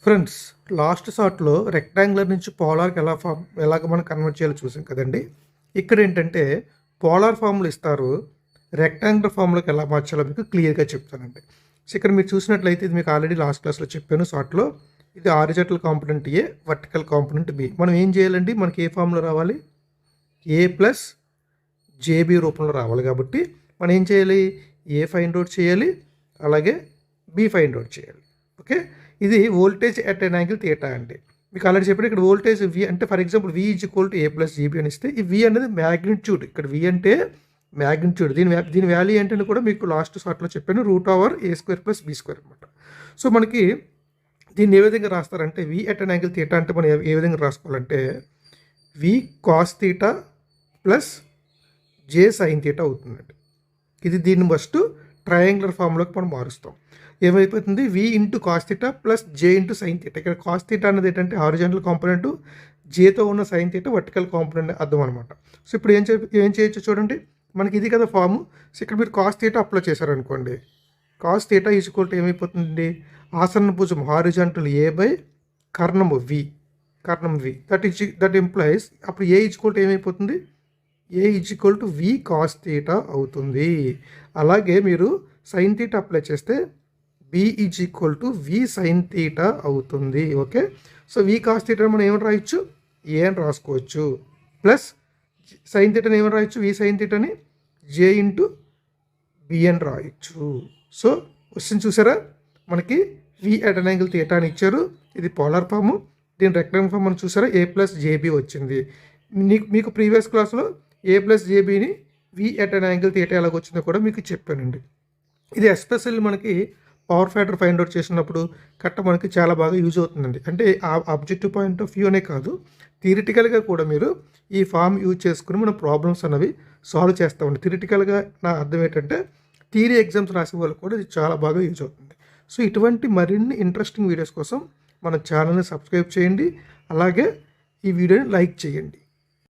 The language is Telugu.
ఫ్రెండ్స్, లాస్ట్ షాట్లో రెక్టాంగులర్ నుంచి పోలార్కి ఎలాగ మనం కన్వర్ట్ చేయాలో చూసాం కదండి. ఇక్కడ ఏంటంటే పోలార్ ఫామ్లు ఇస్తారు, రెక్టాంగులర్ ఫామ్లోకి ఎలా మార్చాలో మీకు క్లియర్గా చెప్తానండి. సో ఇక్కడ మీరు చూసినట్లయితే ఇది మీకు ఆల్రెడీ లాస్ట్ క్లాస్లో చెప్పాను. షార్ట్లో ఇది హారిజాంటల్ కాంపోనెంట్ ఏ, వర్టికల్ కాంపోనెంట్ బి. మనం ఏం చేయాలండి, మనకి ఏ ఫామ్లో రావాలి, ఏ ప్లస్ జేబీ రూపంలో రావాలి. కాబట్టి మనం ఏం చేయాలి, ఏ ఫైండ్ అవుట్ చేయాలి, అలాగే బి ఫైండ్ అవుట్ చేయాలి. ఓకే, ఇది voltage at an angle theta అండి. మీకు ఆల్రెడీ చెప్పిన ఇక్కడ వోల్టేజ్ వి అంటే for example V is equal to A plus j B అని ఇస్తే ఈ వి అనేది మ్యాగ్నిట్యూడ్. ఇక్కడ వి అంటే మ్యాగ్నిట్యూడ్, దీని వాల్యూ ఏంటని కూడా మీకు లాస్ట్ షార్ట్లో చెప్పాను, √ఏ² ప్లస్ బి² అనమాట. సో మనకి దీన్ని ఏ విధంగా రాస్తారంటే V at an angle theta అంటే మనం ఏ విధంగా రాసుకోవాలంటే V cos theta plus j sine theta అవుతుందండి. దీన్ని ఫస్ట్ ట్రయాంగులర్ ఫామ్లోకి మనం మారుస్తాం. ఏమైపోతుంది, V into cos theta plus j into sine theta. ఇక్కడ కాస్ థీటా అనేది ఏంటంటే హారిజాంటల్ కాంపోనెంట్, జేతో ఉన్న సైన్ థీటా వర్టికల్ కాంపోనెంట్ అర్థం అనమాట. సో ఇప్పుడు ఏం చేయొచ్చు చూడండి, మనకి ఇది కదా ఫాము. సో ఇక్కడ మీరు కాస్ థీటా అప్లై చేశారనుకోండి, cos theta is equal to ఏమైపోతుంది, ఆసన్న భుజం హారిజాంటల్ ఏ బై కర్ణం వి దట్ ఇంప్లైస్ అప్పుడు ఏ ఈజ్ ఈక్వల్ టు ఏమైపోతుంది, A is equal to V cos theta అవుతుంది. అలాగే మీరు సైన్ థీటా అప్లై చేస్తే B is equal to V sine theta అవుతుంది. Okay, so V cos theta మనం ఏమని రాయొచ్చు, ఏ అని రాసుకోవచ్చు, ప్లస్ సైన్ థీటాని ఏమని రాయొచ్చు, వి సైన్ థీటాని జే ఇంటూ బి అని రాయొచ్చు. సో క్వశ్చన్ చూసారా, మనకి V at an angle theta అని ఇచ్చారు. ఇది పోలార్ ఫాము, దీని రెక్టాంగిల్ ఫామ్ మనం చూసారా, ఏ ప్లస్ జేబీ వచ్చింది. మీకు ప్రీవియస్ క్లాస్లో ఏ ప్లస్ జేబీని V at an angle theta ఎలాగ వచ్చిందో కూడా మీకు చెప్పానండి. ఇది ఎస్పెషల్లీ మనకి పవర్ ఫ్యాక్టర్ ఫైండ్ అవుట్ చేసినప్పుడు మనకి చాలా బాగా యూజ్ అవుతుందండి. అంటే ఆ ఆబ్జెక్టివ్ పాయింట్ ఆఫ్ వ్యూ అనే కాదు, థియరిటికల్గా కూడా మీరు ఈ ఫామ్ యూజ్ చేసుకుని మన ప్రాబ్లమ్స్ అనేవి సాల్వ్ చేస్తామండి. థియరిటికల్గా నా అర్థం ఏంటంటే థియరీ ఎగ్జామ్స్ రాసే వాళ్ళు కూడా ఇది చాలా బాగా యూజ్ అవుతుంది. సో ఇటువంటి మరిన్ని ఇంట్రెస్టింగ్ వీడియోస్ కోసం మన ఛానల్ని సబ్స్క్రైబ్ చేయండి, అలాగే ఈ వీడియోని లైక్ చేయండి.